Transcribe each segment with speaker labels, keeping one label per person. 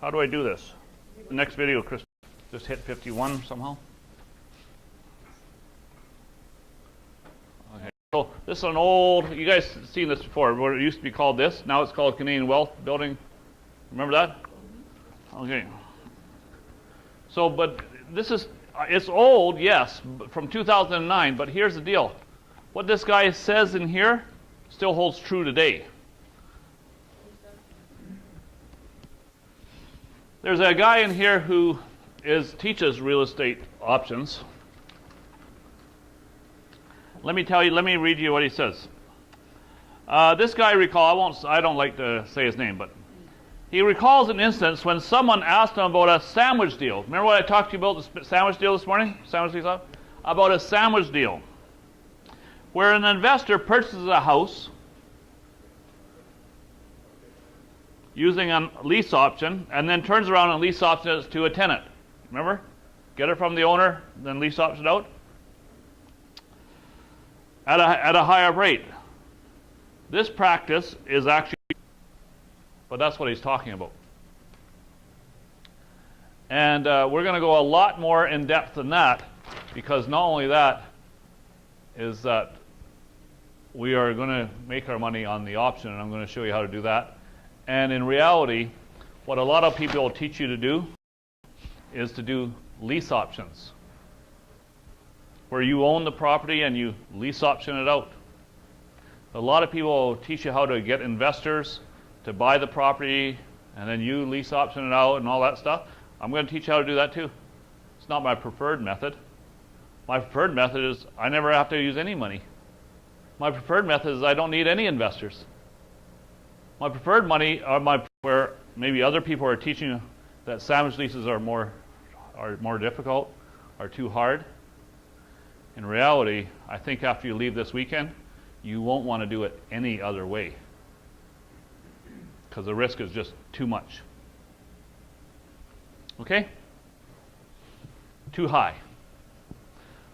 Speaker 1: How do I do this? The next video, Chris, just hit 51 somehow. Okay, so this is an old, you guys seen this before, what it used to be called this, now it's called Canadian Wealth Building. Remember that? Okay. So, but this is, it's old, yes, from 2009, but here's the deal. What this guy says in here still holds true today. There's a guy in here who teaches real estate options. Let me read you what he says. This guy I don't like to say his name, but he recalls an instance when someone asked him about a sandwich deal. Remember what I talked to you about the sandwich deal this morning? About a sandwich deal, where an investor purchases a house using a lease option, and then turns around and lease options it to a tenant. Remember? Get it from the owner, then lease option out at a higher rate. This practice is actually, but that's what he's talking about. And we're going to go a lot more in depth than that, because not only that is that we are going to make our money on the option, and I'm going to show you how to do that. And in reality, what a lot of people will teach you to do is to do lease options, where you own the property and you lease option it out. A lot of people will teach you how to get investors to buy the property, and then you lease option it out and all that stuff. I'm going to teach you how to do that too. It's not my preferred method. My preferred method is I never have to use any money. My preferred method is I don't need any investors. My preferred money are where maybe other people are teaching you that sandwich leases are more difficult, are too hard. In reality, I think after you leave this weekend, you won't want to do it any other way, because the risk is just too much. Okay? Too high.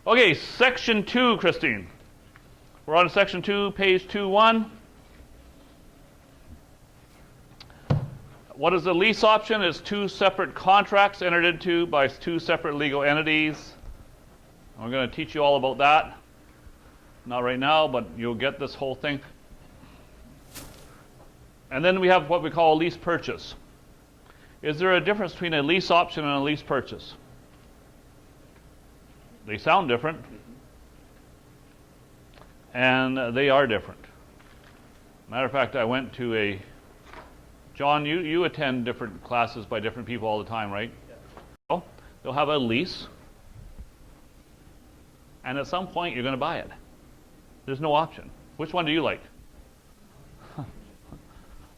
Speaker 1: Okay, section 2, Christine. We're on section 2, page 2.1. What is a lease option? It's two separate contracts entered into by two separate legal entities. I'm going to teach you all about that. Not right now, but you'll get this whole thing. And then we have what we call a lease purchase. Is there a difference between a lease option and a lease purchase? They sound different. And they are different. Matter of fact, I went to a John, you attend different classes by different people all the time, right? Yeah. Well, they'll have a lease, and at some point you're going to buy it. There's no option. Which one do you like?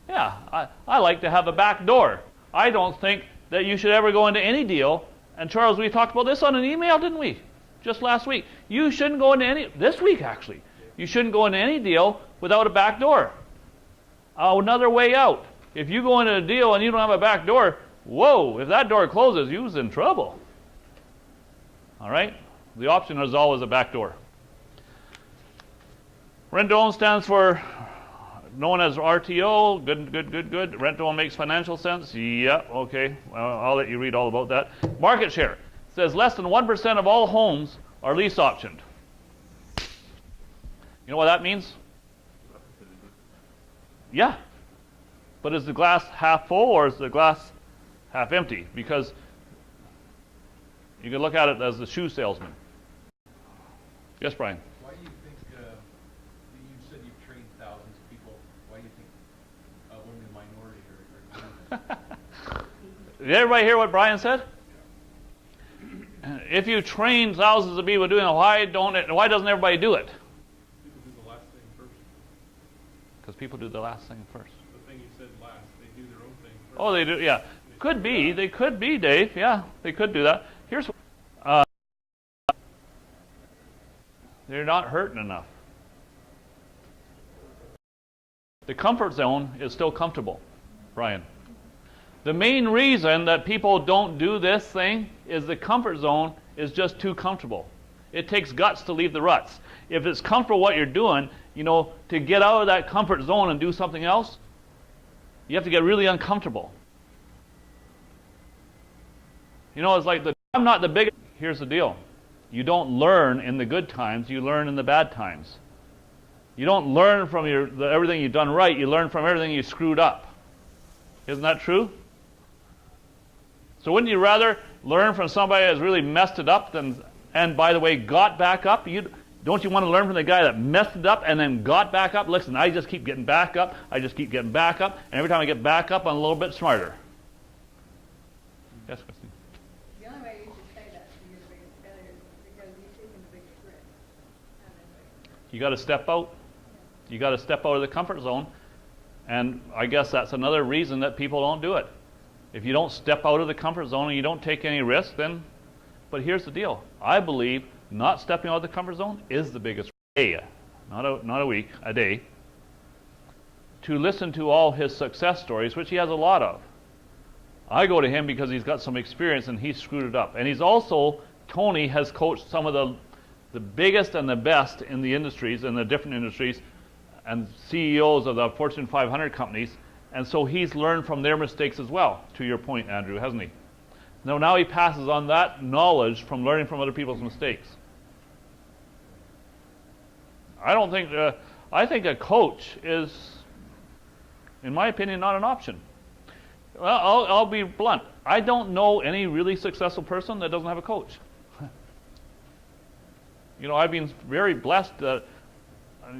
Speaker 1: Yeah, I like to have a back door. I don't think that you should ever go into any deal, and Charles, we talked about this on an email, didn't we? Just last week. You shouldn't go into this week actually, you shouldn't go into any deal without a back door. Another way out. If you go into a deal and you don't have a back door, whoa, if that door closes, you're in trouble. All right? The option is always a back door. Rent-to-own stands for, known as RTO. Good. Rent-to-own makes financial sense. Yeah, okay. Well, I'll let you read all about that. Market share. It says less than 1% of all homes are lease optioned. You know what that means? Yeah. But is the glass half full or is the glass half empty? Because you can look at it as the shoe salesman. Yes, Brian?
Speaker 2: Why do you think, you said you've trained thousands of people, why do you think women in minority are
Speaker 1: Did everybody hear what Brian said? If you train thousands of people doing it, why doesn't everybody do it?
Speaker 2: People do the last thing first.
Speaker 1: Because people do the last thing first.
Speaker 2: The thing you said last, they do their own thing first.
Speaker 1: Oh, they do, yeah. Could be, they could be, Dave. Yeah, they could do that. Here's they're not hurting enough. The comfort zone is still comfortable, Brian. The main reason that people don't do this thing is the comfort zone is just too comfortable. It takes guts to leave the ruts. If it's comfortable what you're doing, you know, to get out of that comfort zone and do something else, you have to get really uncomfortable. You know, it's like I'm not the biggest. Here's the deal. You don't learn in the good times, you learn in the bad times. You don't learn from everything you've done right, you learn from everything you screwed up. Isn't that true? So wouldn't you rather learn from somebody that's really messed it up and by the way, got back up? Don't you want to learn from the guy that messed it up and then got back up? Listen, I just keep getting back up, I just keep getting back up, and every time I get back up, I'm a little bit smarter. Yes, Christine?
Speaker 3: The only way you should say that to your biggest failure is because you've taken the biggest risk.
Speaker 1: You got to step out. You got to step out of the comfort zone. And I guess that's another reason that people don't do it. If you don't step out of the comfort zone and you don't take any risk, then, but here's the deal. I believe not stepping out of the comfort zone is the biggest day, not a week, a day, to listen to all his success stories, which he has a lot of. I go to him because he's got some experience and he's screwed it up. And he's also, Tony has coached some of the biggest and the best in the industries, in the different industries, and CEOs of the Fortune 500 companies, and so he's learned from their mistakes as well, to your point, Andrew, hasn't he? Now he passes on that knowledge from learning from other people's mistakes. I think a coach is, in my opinion, not an option. Well, I'll be blunt. I don't know any really successful person that doesn't have a coach. You know, I've been very blessed that,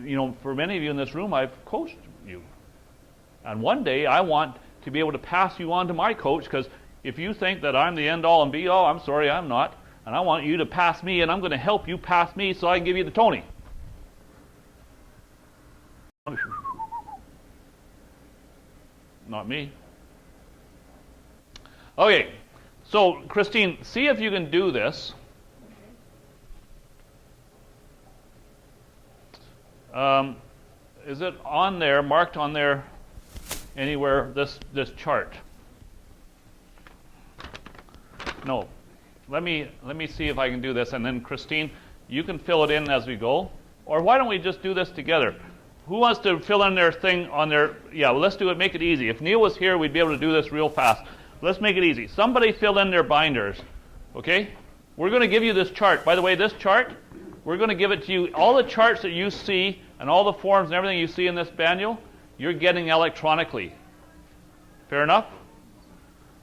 Speaker 1: you know, for many of you in this room, I've coached you. And one day I want to be able to pass you on to my coach, because if you think that I'm the end-all and be-all, I'm sorry, I'm not. And I want you to pass me, and I'm going to help you pass me so I can give you the Tony. Not me. Okay, so Christine, see if you can do this. Is it on there, marked on there anywhere, this chart? No. Let me see if I can do this, and then Christine, you can fill it in as we go. Or why don't we just do this together? Who wants to fill in their thing on their, yeah, well, let's do it, make it easy. If Neil was here, we'd be able to do this real fast. Let's make it easy. Somebody fill in their binders, okay? We're going to give you this chart. By the way, this chart, we're going to give it to you. All the charts that you see and all the forms and everything you see in this manual, you're getting electronically. Fair enough?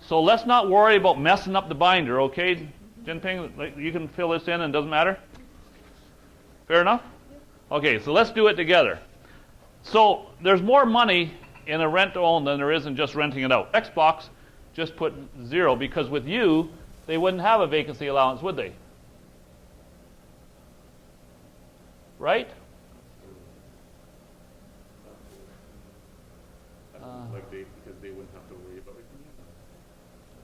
Speaker 1: So let's not worry about messing up the binder, okay? Jinping, you can fill this in and it doesn't matter? Fair enough? Okay, so let's do it together. So there's more money in a rent-to-own than there is in just renting it out. Xbox just put 0 because with you, they wouldn't have a vacancy allowance, would they? Right?
Speaker 4: Because they wouldn't have to worry about it.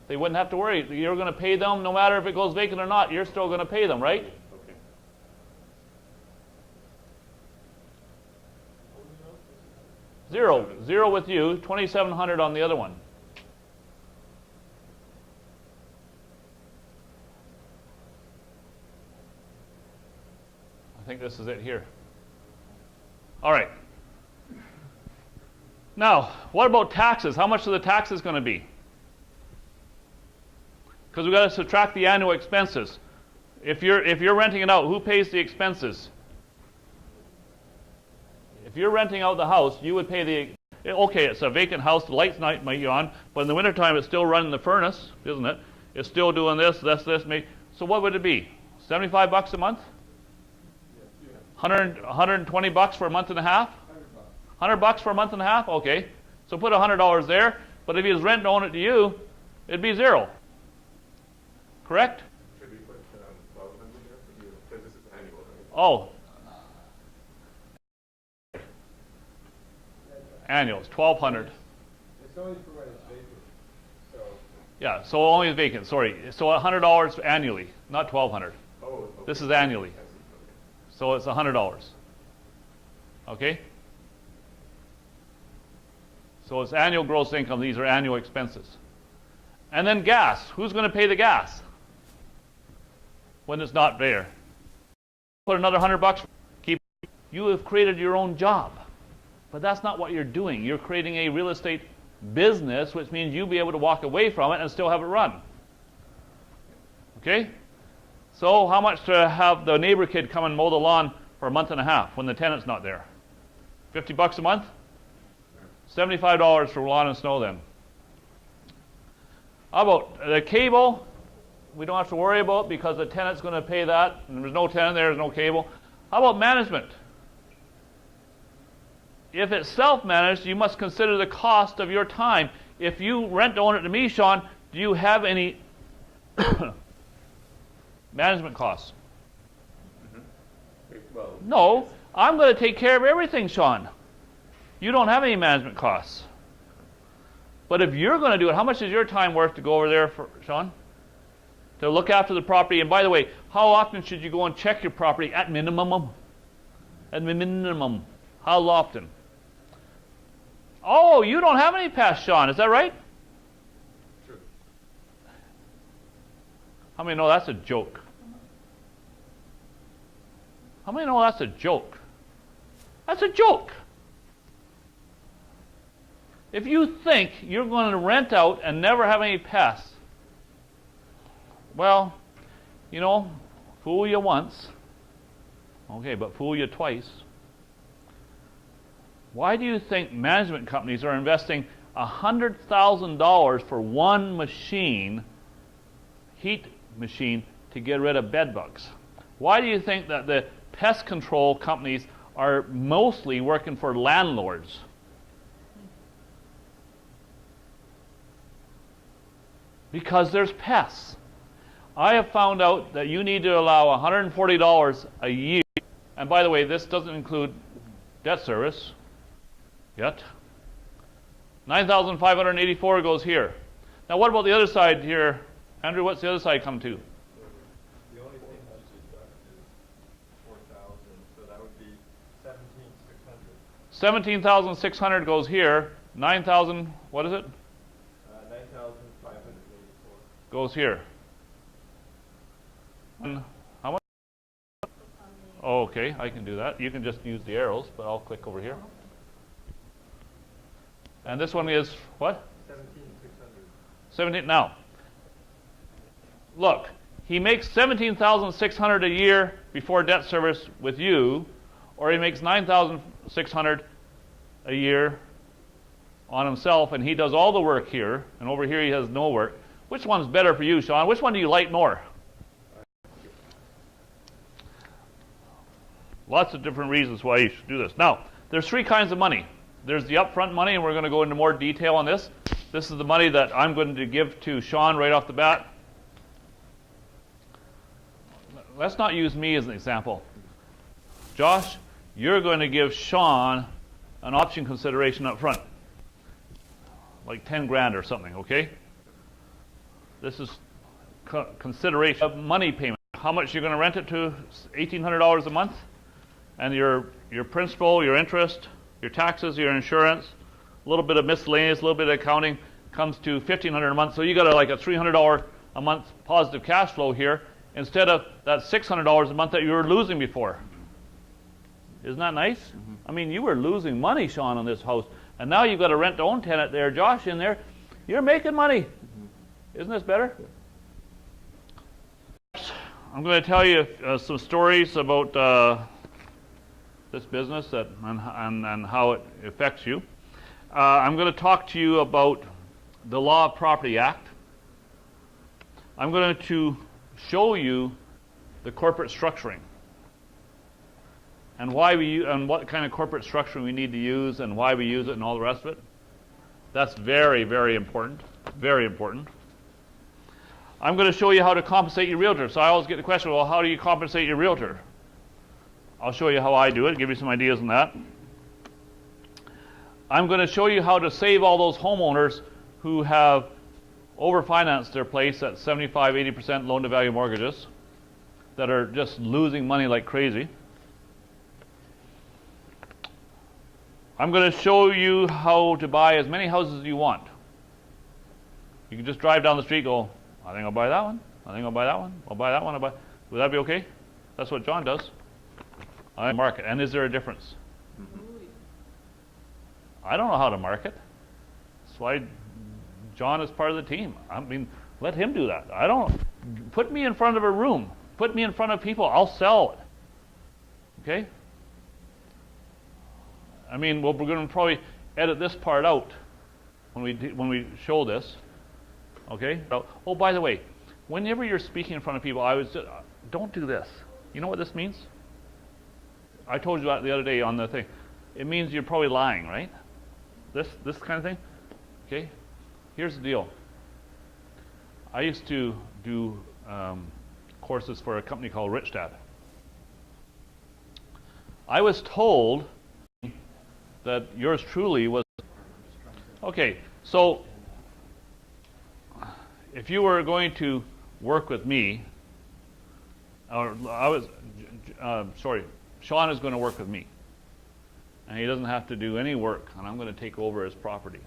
Speaker 1: They wouldn't have to worry. You're going to pay them no matter if it goes vacant or not. You're still going to pay them, right?
Speaker 4: Okay.
Speaker 1: 0. 0 with you, 2,700 on the other one. I think this is it here. All right. Now, what about taxes? How much are the taxes going to be? Because we've got to subtract the annual expenses. If you're renting it out, who pays the expenses? If you're renting out the house, you would pay the, okay, it's a vacant house, the lights might be on, but in the wintertime it's still running the furnace, isn't it? It's still doing this, so what would it be? 75 bucks a month? 120 bucks for a month and a half? 100 bucks for a month and a half? Okay. So put $100 there, but if he was rent own it to you, it'd be 0. Correct?
Speaker 4: Should we put 1,200 there for you? Because this is annual, right?
Speaker 1: Oh. Annual, it's 1,200.
Speaker 2: It's only for when it's vacant, so.
Speaker 1: Yeah, so only is vacant, sorry. So $100 annually, not 1,200.
Speaker 4: Oh, okay.
Speaker 1: This is annually.
Speaker 4: I see, okay.
Speaker 1: So it's $100. Okay? So it's annual gross income. These are annual expenses. And then gas. Who's going to pay the gas when it's not there? Put another 100 bucks. You have created your own job. But that's not what you're doing. You're creating a real estate business, which means you'll be able to walk away from it and still have it run. Okay? So how much to have the neighbor kid come and mow the lawn for a month and a half when the tenant's not there? $50 a month? $75 for lawn and snow then. How about the cable? We don't have to worry about because the tenant's going to pay that, and there's no tenant there, there's no cable. How about management? If it's self-managed, you must consider the cost of your time. If you rent own it to me, Sean, do you have any management costs?
Speaker 4: Well,
Speaker 1: No, I'm going to take care of everything, Sean. You don't have any management costs. But if you're going to do it, how much is your time worth to go over there, Sean? To look after the property. And by the way, how often should you go and check your property at minimum? At minimum. How often? Oh, you don't have any pests, Sean. Is that right?
Speaker 4: true.
Speaker 1: How many know that's a joke? How many know that's a joke? That's a joke. If you think you're going to rent out and never have any pests, well, you know, fool you once. Okay, but fool you twice. Why do you think management companies are investing $100,000 for one machine, heat machine, to get rid of bed bugs? Why do you think that the pest control companies are mostly working for landlords? Because there's pests. I have found out that you need to allow $140 a year. And by the way, this doesn't include debt service yet. $9,584 goes here. Now what about the other side here? Andrew, what's the other side come to?
Speaker 4: The only thing that's deducted is 4,000, so that would be 17,600.
Speaker 1: 17,600 goes here. 9,000, what is it?
Speaker 4: 9,584.
Speaker 1: Goes here. And how much? Oh, okay, I can do that. You can just use the arrows, but I'll click over here. And this one is what?
Speaker 4: 17,600.
Speaker 1: 17. Now, look, he makes 17,600 a year before debt service with you, or he makes 9,600 a year on himself, and he does all the work here, and over here he has no work. Which one's better for you, Sean? Which one do you like more? Lots of different reasons why you should do this. Now, there's three kinds of money. There's the upfront money, and we're going to go into more detail on this. This is the money that I'm going to give to Sean right off the bat. Let's not use me as an example. Josh, you're going to give Sean an option consideration up front, like 10 grand or something, okay? This is consideration of money payment. How much you're going to rent it to? $1,800 a month, and your principal, your interest, your taxes, your insurance, a little bit of miscellaneous, a little bit of accounting comes to $1,500 a month. So you got like a $300 a month positive cash flow here instead of that $600 a month that you were losing before. Isn't that nice? Mm-hmm. I mean, you were losing money, Sean, on this house, and now you've got a rent-to-own tenant there, Josh, in there. You're making money. Mm-hmm. Isn't this better? I'm going to tell you some stories about this business and how it affects you. I'm going to talk to you about the Law of Property Act. I'm going to show you the corporate structuring and why and what kind of corporate structuring we need to use and why we use it and all the rest of it. That's very, very important. Very important. I'm going to show you how to compensate your realtor. So I always get the question, well, how do you compensate your realtor? I'll show you how I do it, give you some ideas on that. I'm going to show you how to save all those homeowners who have overfinanced their place at 75, 80% loan-to-value mortgages that are just losing money like crazy. I'm going to show you how to buy as many houses as you want. You can just drive down the street and go, I think I'll buy that one. I think I'll buy that one. I'll buy that one. Would that be okay? That's what John does. I market. And is there a difference? I don't know how to market. That's why John is part of the team. I mean, let him do that. I don't. Put me in front of a room. Put me in front of people. I'll sell it. Okay? I mean, well, we're going to probably edit this part out when we show this. Okay? Oh, by the way, whenever you're speaking in front of people, don't do this. You know what this means? I told you that the other day on the thing. It means you're probably lying, right? This kind of thing. Okay? Here's the deal. I used to do courses for a company called Rich Dad. I was told that yours truly was... Okay, so if you were going to work with me, or Sean is going to work with me. And he doesn't have to do any work, and I'm going to take over his property.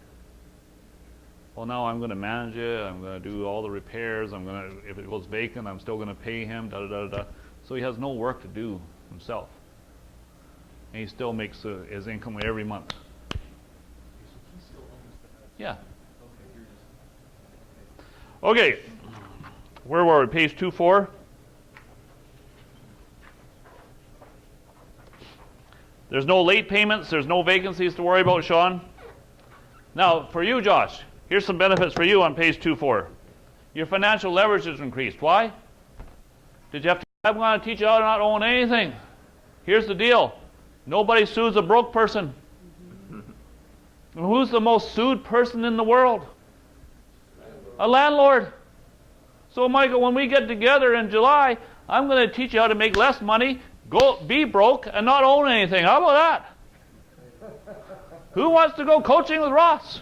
Speaker 1: Well, now I'm going to manage it, I'm going to do all the repairs, if it goes vacant, I'm still going to pay him, da-da-da-da. So he has no work to do himself. And he still makes his income every month. Yeah. Okay. Where were we? Page 24. There's no late payments. There's no vacancies to worry about, Sean. Now, for you, Josh, here's some benefits for you on page 24. Your financial leverage is increased. Why? Did you have to? I'm going to teach you how to not own anything. Here's the deal. Nobody sues a broke person. Who's the most sued person in the world? A landlord. So, Michael, when we get together in July, I'm going to teach you how to make less money, be broke, and not own anything. How about that? Who wants to go coaching with Ross?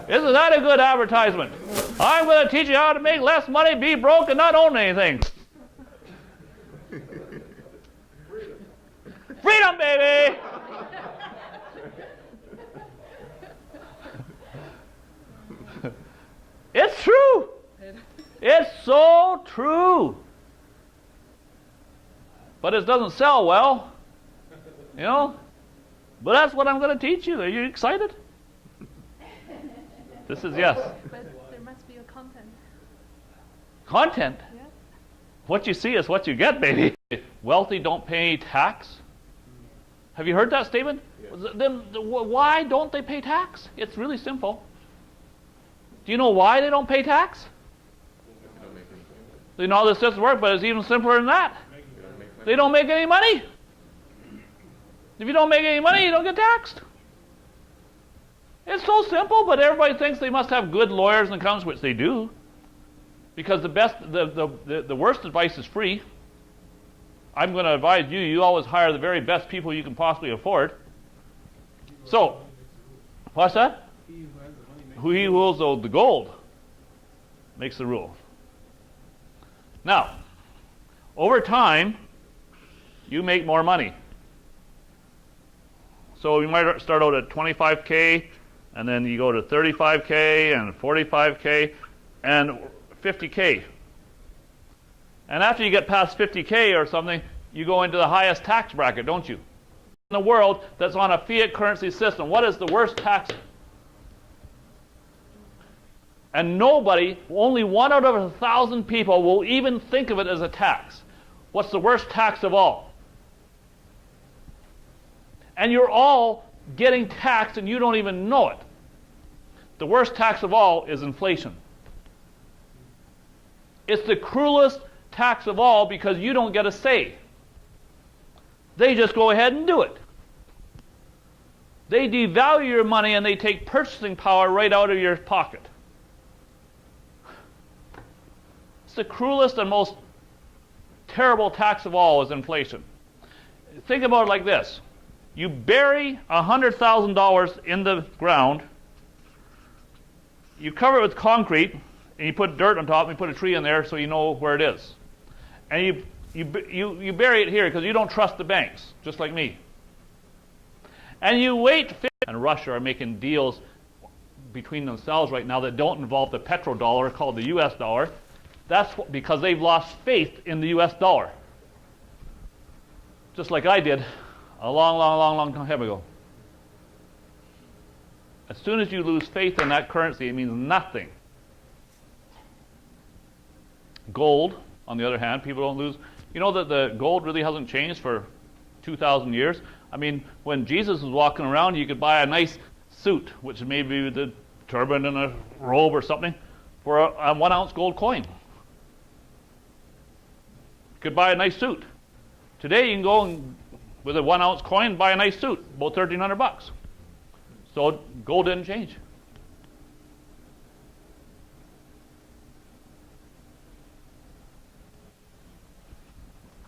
Speaker 1: Isn't that a good advertisement? I'm going to teach you how to make less money, be broke, and not own anything. Freedom, baby! It's true. It's so true. But it doesn't sell well, you know? But that's what I'm going to teach you. Are you excited? This is yes.
Speaker 5: But there must be a content.
Speaker 1: Content?
Speaker 5: Yeah.
Speaker 1: What you see is what you get, baby. Wealthy don't pay tax. Have you heard that statement? Yeah. Then why don't they pay tax? It's really simple. Do you know why they don't pay tax? You know how this doesn't work, but it's even simpler than that. They don't make any money. If you don't make any money, you don't get taxed. It's so simple, but everybody thinks they must have good lawyers and accountants, which they do. Because the worst advice is free. I'm going to advise you, you always hire the very best people you can possibly afford. So, what's that? He who holds the gold makes the rule. Now, over time, you make more money. So you might start out at 25K, and then you go to 35K, and 45K, and 50K. And after you get past 50K or something, you go into the highest tax bracket, don't you? In the world that's on a fiat currency system, what is the worst tax? And nobody, only 1 out of 1,000 people will even think of it as a tax. What's the worst tax of all? And you're all getting taxed and you don't even know it. The worst tax of all is inflation. It's the cruelest tax of all because you don't get a say. They just go ahead and do it. They devalue your money and they take purchasing power right out of your pocket. It's the cruelest and most terrible tax of all is inflation. Think about it like this. You bury $100,000 in the ground, you cover it with concrete, and you put dirt on top, and you put a tree in there so you know where it is. And you bury it here because you don't trust the banks, just like me. And you wait, and Russia are making deals between themselves right now that don't involve the petrodollar called the US dollar. That's because they've lost faith in the US dollar. Just like I did a long time ago. As soon as you lose faith in that currency, it means nothing. Gold, on the other hand, people don't lose. You know that the gold really hasn't changed for 2,000 years? I mean, when Jesus was walking around, you could buy a nice suit, which may be the turban and a robe or something, for a 1 ounce gold coin. You could buy a nice suit. Today you can go and, with a 1 ounce coin, buy a nice suit, about $1,300. So gold didn't change.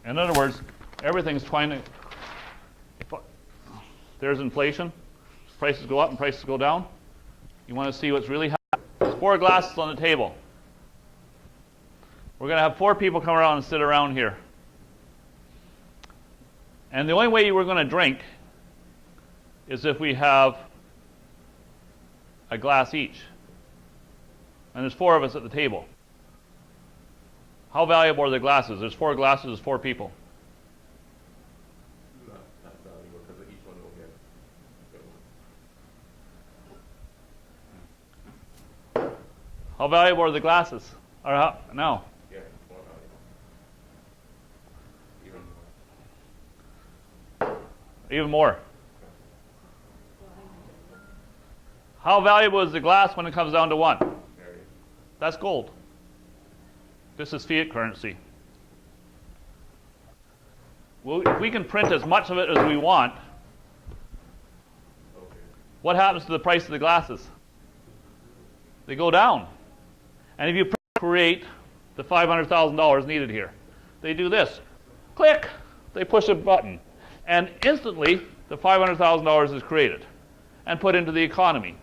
Speaker 1: In other words, everything's trying to. If there's inflation, prices go up and prices go down. You want to see what's really happening. There's 4 glasses on the table. We're going to have 4 people come around and sit around here. And the only way we're going to drink is if we have a glass each. And there's 4 of us at the table. How valuable are the glasses? There's 4 glasses, there's 4 people.
Speaker 4: Not valuable because each one will get.
Speaker 1: How valuable are the glasses? Or how, no.
Speaker 4: Yeah, more valuable. Even more.
Speaker 1: Even more. How valuable is the glass when it comes down to 1?
Speaker 4: Very.
Speaker 1: That's gold. This is fiat currency. Well, if we can print as much of it as we want,
Speaker 4: Okay.
Speaker 1: what happens to the price of the glasses? They go down. And if you create the $500,000 needed here, they do this. Click. They push a button. And instantly, the $500,000 is created and put into the economy.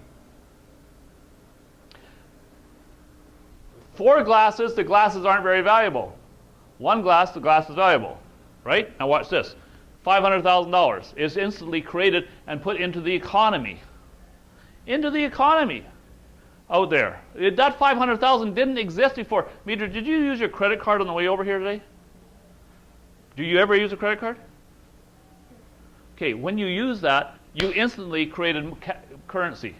Speaker 1: 4 glasses, the glasses aren't very valuable. 1 glass, the glass is valuable. Right? Now watch this. $500,000 is instantly created and put into the economy. Into the economy. Out there. That $500,000 didn't exist before. Mitra, did you use your credit card on the way over here today? Do you ever use a credit card? Okay, when you use that, you instantly created currency.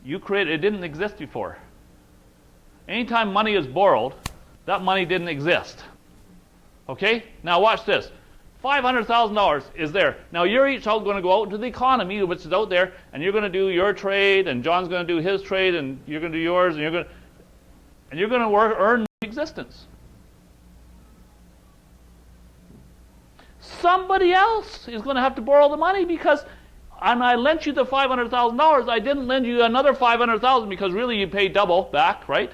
Speaker 1: You created, it didn't exist before. Anytime money is borrowed, that money didn't exist. Okay? Now watch this. $500,000 is there. Now you're each out going to go out into the economy, which is out there, and you're going to do your trade, and John's going to do his trade, and you're going to do yours, and you're going to earn existence. Somebody else is going to have to borrow the money because, and I lent you the $500,000. I didn't lend you another $500,000 because really you pay double back, right?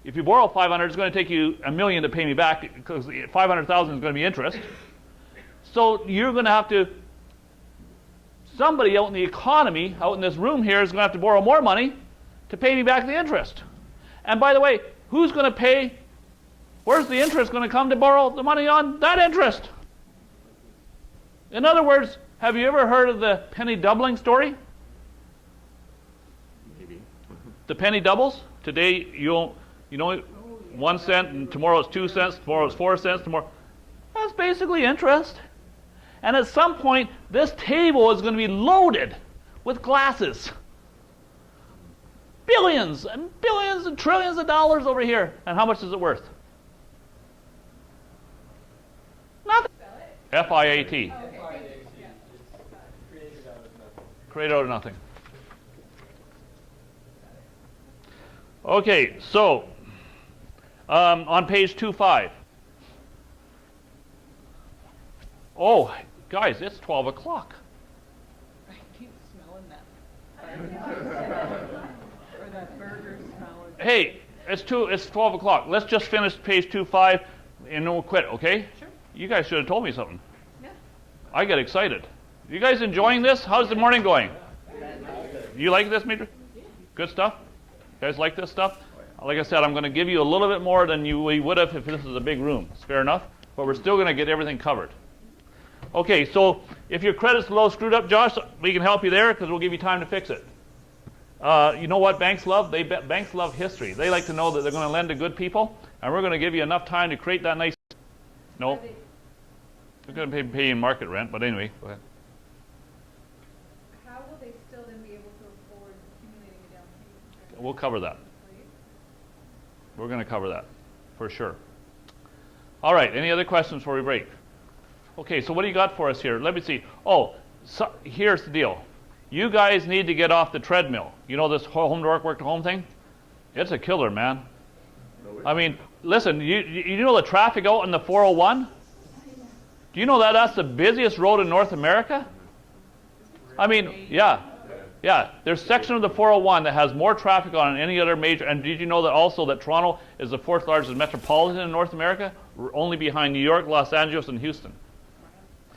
Speaker 1: If you borrow 500, it's going to take you $1 million to pay me back because 500,000 is going to be interest. So you're going to have to. Somebody out in the economy, out in this room here, is going to have to borrow more money to pay me back the interest. And by the way, who's going to pay? Where's the interest going to come to borrow the money on that interest? In other words, have you ever heard of the penny doubling story?
Speaker 4: Maybe.
Speaker 1: The penny doubles. Today you know 1 cent, and tomorrow it's 2 cents, tomorrow it's 4 cents, tomorrow. That's basically interest. And at some point, this table is going to be loaded with glasses. Billions and billions and trillions of dollars over here. And how much is it worth? Nothing. FIAT. Created out of nothing. Okay, so on page 2.5. Oh, guys, it's 12 o'clock.
Speaker 6: I keep smelling that. Or that burger smell.
Speaker 1: Hey, it's 12 o'clock. Let's just finish page 2.5 and then we'll quit, okay?
Speaker 6: Sure.
Speaker 1: You guys should have told me something.
Speaker 6: Yeah.
Speaker 1: I get excited. You guys enjoying this? How's the morning going? You like this, Mitra? Good stuff? You guys like this stuff? Like I said, I'm going to give you a little bit more than we would have if this was a big room. It's fair enough. But we're still going to get everything covered. Okay, so if your credit's a little screwed up, Josh, we can help you there because we'll give you time to fix it. You know what banks love? Banks love history. They like to know that they're going to lend to good people, and we're going to give you enough time to create that nice. No, they're going to pay you market rent, but anyway, go ahead.
Speaker 3: How will they still then be able to afford accumulating a down payment?
Speaker 1: We'll cover that.
Speaker 3: Please?
Speaker 1: We're going to cover that. for sure. All right, any other questions before we break? Okay, so what do you got for us here? Let me see. Oh, so here's the deal. You guys need to get off the treadmill. You know this home to work, work to home thing? It's a killer, man. I mean, listen, you know the traffic out on the 401? Do you know that that's the busiest road in North America? I mean, yeah. There's a section of the 401 that has more traffic on than any other major. And did you know that also that Toronto is the 4th largest metropolitan in North America? We're only behind New York, Los Angeles, and Houston.